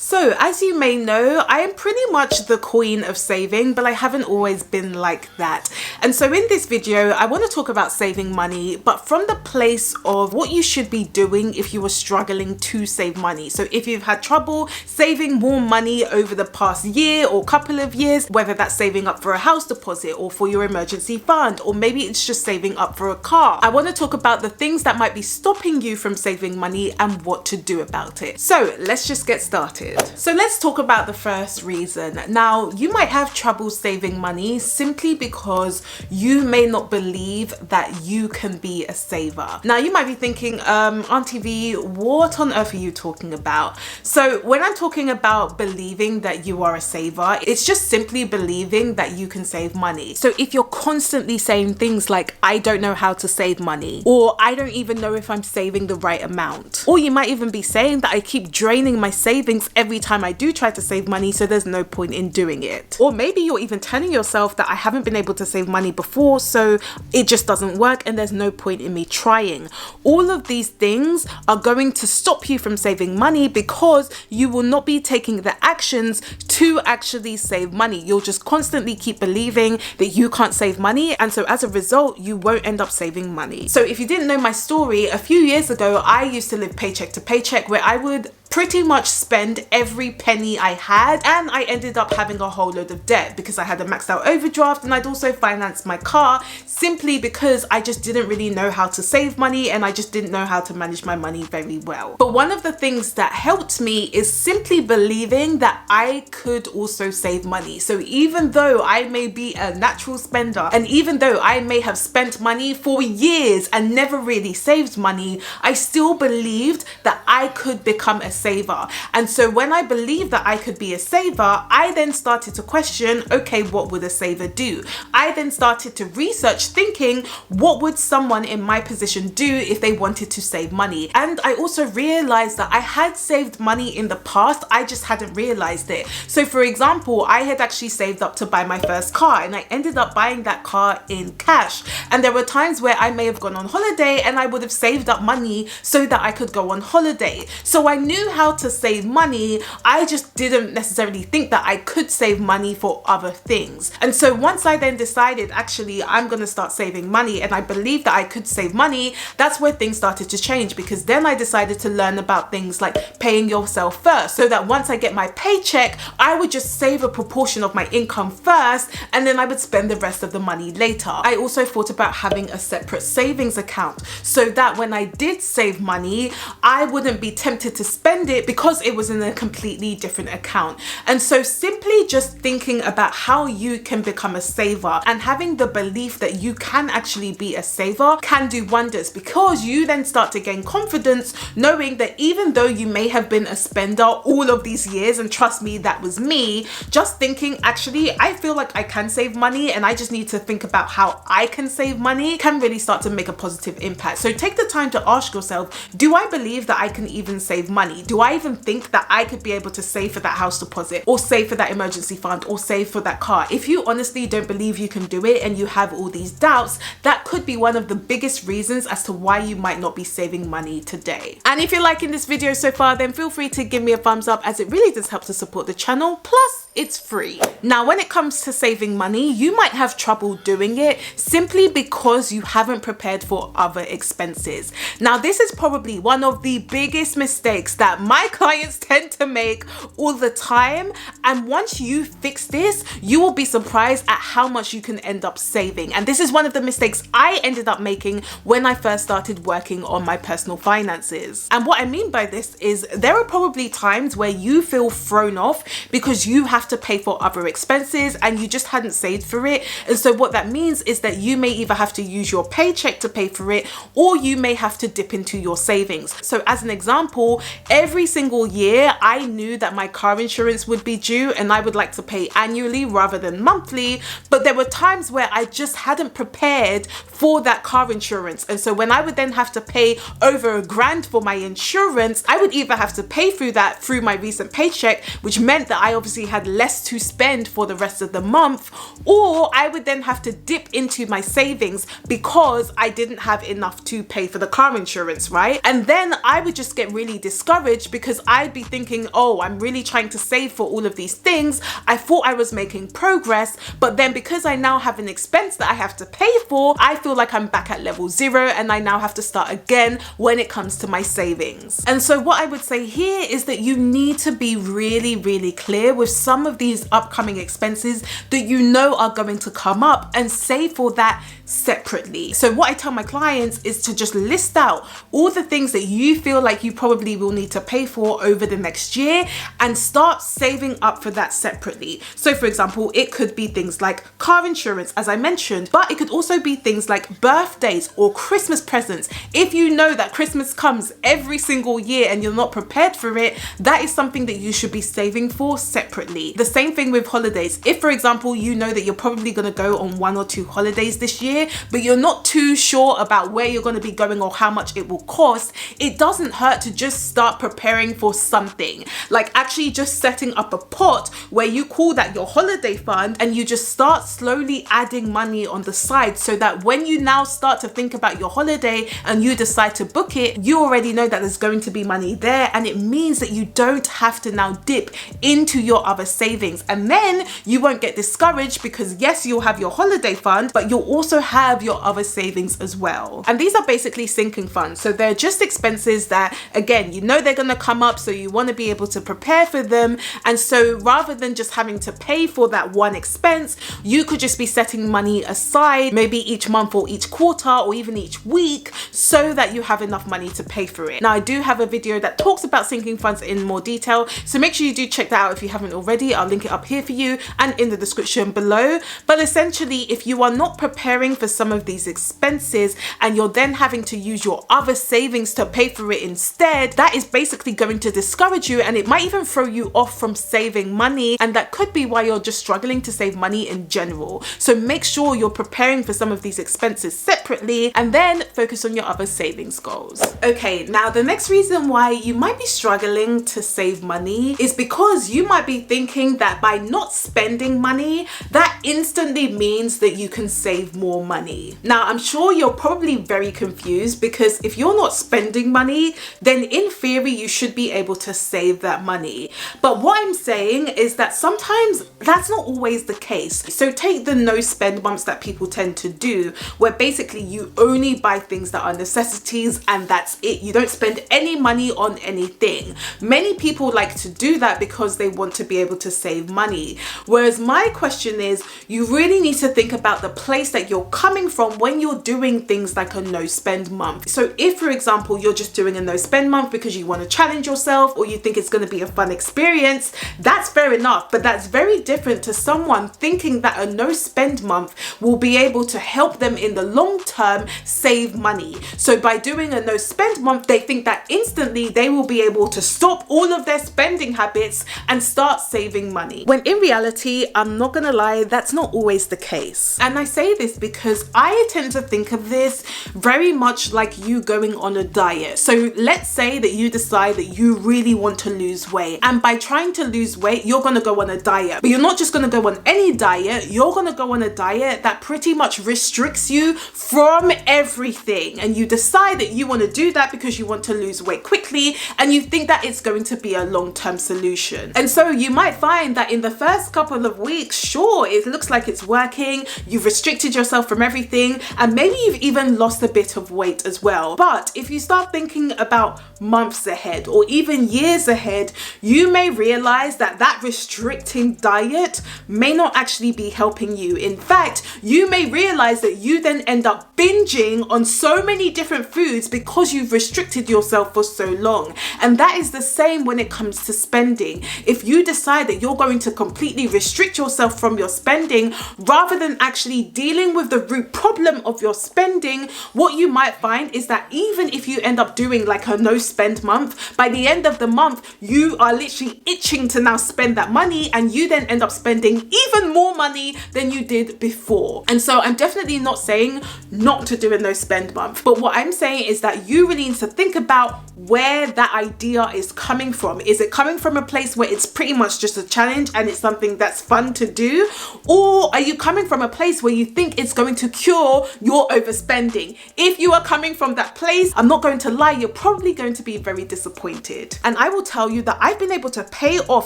So as you may know, I am pretty much the queen of saving, but I haven't always been like that. And so in this video, I want to talk about saving money, but from the place of what you should be doing if you were struggling to save money. So if you've had trouble saving more money over the past year or couple of years, whether that's saving up for a house deposit or for your emergency fund, or maybe it's just saving up for a car, I want to talk about the things that might be stopping you from saving money and what to do about it. So let's just get started. So let's talk about the first reason. Now, you might have trouble saving money simply because you may not believe that you can be a saver. Now, you might be thinking, Auntie V, what on earth are you talking about? So when I'm talking about believing that you are a saver, it's just simply believing that you can save money. So if you're constantly saying things like, I don't know how to save money, or I don't even know if I'm saving the right amount, or you might even be saying that I keep draining my savings every time I do try to save money, so there's no point in doing it. Or maybe you're even telling yourself that I haven't been able to save money before, so it just doesn't work and there's no point in me trying. All of these things are going to stop you from saving money because you will not be taking the actions to actually save money. You'll just constantly keep believing that you can't save money, and so as a result, you won't end up saving money. So if you didn't know my story, a few years ago, I used to live paycheck to paycheck, where I would pretty much spend every penny I had, and I ended up having a whole load of debt because I had a maxed out overdraft, and I'd also financed my car simply because I just didn't really know how to save money and I just didn't know how to manage my money very well. But one of the things that helped me is simply believing that I could also save money. So even though I may be a natural spender, and even though I may have spent money for years and never really saved money, I still believed that I could become a saver. And so when I believed that I could be a saver, I then started to question, okay, what would a saver do? I then started to research, thinking, what would someone in my position do if they wanted to save money? And I also realized that I had saved money in the past, I just hadn't realized it. So for example, I had actually saved up to buy my first car, and I ended up buying that car in cash. And there were times where I may have gone on holiday and I would have saved up money so that I could go on holiday. So I knew how to save money, I just didn't necessarily think that I could save money for other things. And so once I then decided, actually, I'm going to start saving money, and I believed that I could save money, that's where things started to change, because then I decided to learn about things like paying yourself first, so that once I get my paycheck, I would just save a proportion of my income first, and then I would spend the rest of the money later. I also thought about having a separate savings account so that when I did save money, I wouldn't be tempted to spend it because it was in a completely different account. And so simply just thinking about how you can become a saver and having the belief that you can actually be a saver can do wonders, because you then start to gain confidence knowing that even though you may have been a spender all of these years, and trust me, that was me, just thinking, actually, I feel like I can save money and I just need to think about how I can save money, can really start to make a positive impact. So take the time to ask yourself, do I believe that I can even save money? Do I even think that I could be able to save for that house deposit, or save for that emergency fund, or save for that car? If you honestly don't believe you can do it and you have all these doubts, that could be one of the biggest reasons as to why you might not be saving money today. And if you're liking this video so far, then feel free to give me a thumbs up, as it really does help to support the channel. Plus, it's free. Now, when it comes to saving money, you might have trouble doing it simply because you haven't prepared for other expenses. Now, this is probably one of the biggest mistakes that my clients tend to make all the time. And once you fix this, you will be surprised at how much you can end up saving. And this is one of the mistakes I ended up making when I first started working on my personal finances. And what I mean by this is there are probably times where you feel thrown off because you have to pay for other expenses and you just hadn't saved for it. And so what that means is that you may either have to use your paycheck to pay for it, or you may have to dip into your savings. So as an example, every single year I knew that my car insurance would be due and I would like to pay annually rather than monthly, but there were times where I just hadn't prepared for that car insurance. And so when I would then have to pay over $1,000 for my insurance, I would either have to pay through that through my recent paycheck, which meant that I obviously had less to spend for the rest of the month, or I would then have to dip into my savings because I didn't have enough to pay for the car insurance, right? And then I would just get really discouraged discouraged because I'd be thinking, oh, I'm really trying to save for all of these things. I thought I was making progress, but then because I now have an expense that I have to pay for, I feel like I'm back at level 0 and I now have to start again when it comes to my savings. And so what I would say here is that you need to be really clear with some of these upcoming expenses that you know are going to come up and save for that separately. So what I tell my clients is to just list out all the things that you feel like you probably will need to pay for over the next year and start saving up for that separately. So for example, it could be things like car insurance, as I mentioned, but it could also be things like birthdays or Christmas presents. If you know that Christmas comes every single year and you're not prepared for it, that is something that you should be saving for separately. The same thing with holidays. If for example, you know that you're probably going to go on 1 or 2 holidays this year, but you're not too sure about where you're going to be going or how much it will cost, it doesn't hurt to just start preparing for something. Like actually just setting up a pot where you call that your holiday fund and you just start slowly adding money on the side so that when you now start to think about your holiday and you decide to book it, you already know that there's going to be money there, and it means that you don't have to now dip into your other savings. And then you won't get discouraged because yes, you'll have your holiday fund, but you'll also have your other savings as well. And these are basically sinking funds. So they're just expenses that, again, you know they're going to come up, so you want to be able to prepare for them. And so rather than just having to pay for that one expense, you could just be setting money aside, maybe each month or each quarter or even each week, so that you have enough money to pay for it. Now, I do have a video that talks about sinking funds in more detail, so make sure you do check that out if you haven't already. I'll link it up here for you and in the description below. But essentially, if you are not preparing for some of these expenses and you're then having to use your other savings to pay for it instead, that is basically going to discourage you, and it might even throw you off from saving money, and that could be why you're just struggling to save money in general. So make sure you're preparing for some of these expenses separately and then focus on your other savings goals. Okay, now the next reason why you might be struggling to save money is because you might be thinking that by not spending money, that instantly means that you can save more money. Now, I'm sure you're probably very confused because if you're not spending money, then in theory, you should be able to save that money. But what I'm saying is that sometimes that's not always the case. So take the no spend months that people tend to do, where basically you only buy things that are necessities and that's it. You don't spend any money on anything. Many people like to do that because they want to be able to save money. Whereas my question is, you really need to think about the place that you're coming from when you're doing things like a no spend month. So if, for example, you're just doing a no spend month because you want to challenge yourself or you think it's going to be a fun experience, that's fair enough. But that's very different to someone thinking that a no spend month will be able to help them in the long term save money. So by doing a no spend month, they think that instantly they will be able to stop all of their spending habits and start saving money. When in reality, I'm not gonna lie, that's not always the case. And I say this because I tend to think of this very much like you going on a diet. So let's say that you decide that you really want to lose weight, and by trying to lose weight, you're gonna go on a diet. But you're not just gonna go on any diet, you're gonna go on a diet that pretty much restricts you from everything. And you decide that you want to do that because you want to lose weight quickly and you think that it's going to be a long-term solution. And so you might find that in the first couple of weeks, sure, it looks like it's working, you've restricted yourself from everything, and maybe you've even lost a bit of weight as well. But if you start thinking about months ahead or even years ahead, you may realize that that restricting diet may not actually be helping you. In fact, you may realize that you then end up binging on so many different foods because you've restricted yourself for so long. And that is the same when it comes to spending. If you decide that you're going to completely restrict yourself from your spending rather than actually dealing with the root problem of your spending, what you might find is that even if you end up doing like a no spend month, by the end of the month, you are literally itching to now spend that money, and you then end up spending even more money than you did before. And so I'm definitely not saying not to do a no spend month, but what I'm saying is that you really need to think about where that idea is coming from. Is it coming from a place where it's pretty much just a challenge and it's something that's fun to do? Or are you coming from a place where you think it's going to cure your overspending? If you are coming from that place, I'm not going to lie, you're probably going to be very disappointed disappointed. And I will tell you that I've been able to pay off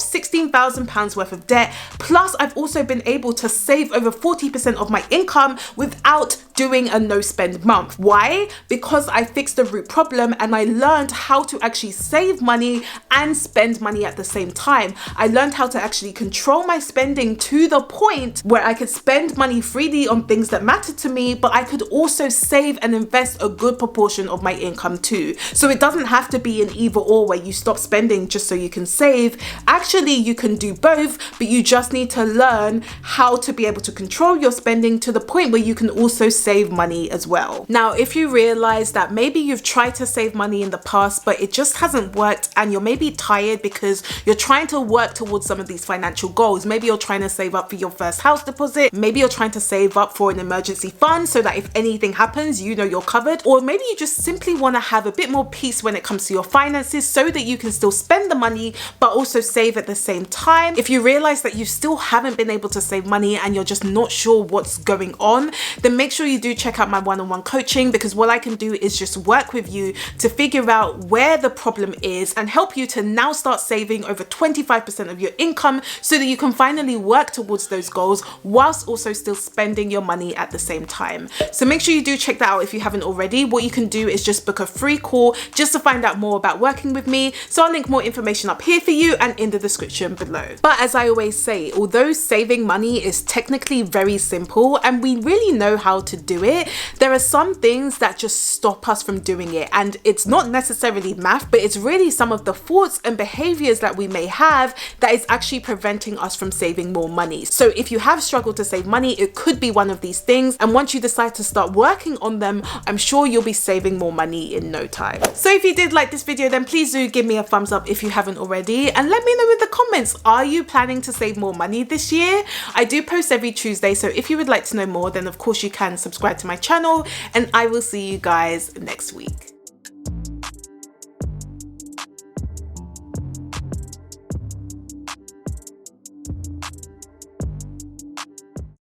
£16,000 worth of debt, plus I've also been able to save over 40% of my income without doing a no spend month. Why? Because I fixed the root problem and I learned how to actually save money and spend money at the same time. I learned how to actually control my spending to the point where I could spend money freely on things that mattered to me, but I could also save and invest a good proportion of my income too. So it doesn't have to be an either or where you stop spending just so you can save. Actually, you can do both, but you just need to learn how to be able to control your spending to the point where you can also save money as well. Now, if you realize that maybe you've tried to save money in the past, but it just hasn't worked, and you're maybe tired because you're trying to work towards some of these financial goals. Maybe you're trying to save up for your first house deposit. Maybe you're trying to save up for an emergency fund so that if anything happens, you know you're covered. Or maybe you just simply want to have a bit more peace when it comes to your finances so that you can still spend the money, but also save at the same time. If you realize that you still haven't been able to save money and you're just not sure what's going on, then make sure you do check out my one-on-one coaching, because what I can do is just work with you to figure out where the problem is and help you to now start saving over 25% of your income so that you can finally work towards those goals whilst also still spending your money at the same time. So make sure you do check that out if you haven't already. What you can do is just book a free call just to find out more about working with me. So I'll link more information up here for you and in the description below. But as I always say, although saving money is technically very simple and we really know how to do it, there are some things that just stop us from doing it. And it's not necessarily math, but it's really some of the thoughts and behaviors that we may have that is actually preventing us from saving more money. So if you have struggled to save money, it could be one of these things. And once you decide to start working on them, I'm sure you'll be saving more money in no time. So if you did like this video, then please do give me a thumbs up if you haven't already. And let me know in the comments, are you planning to save more money this year? I do post every Tuesday. So if you would like to know more, then of course you can subscribe to my channel, and I will see you guys next week.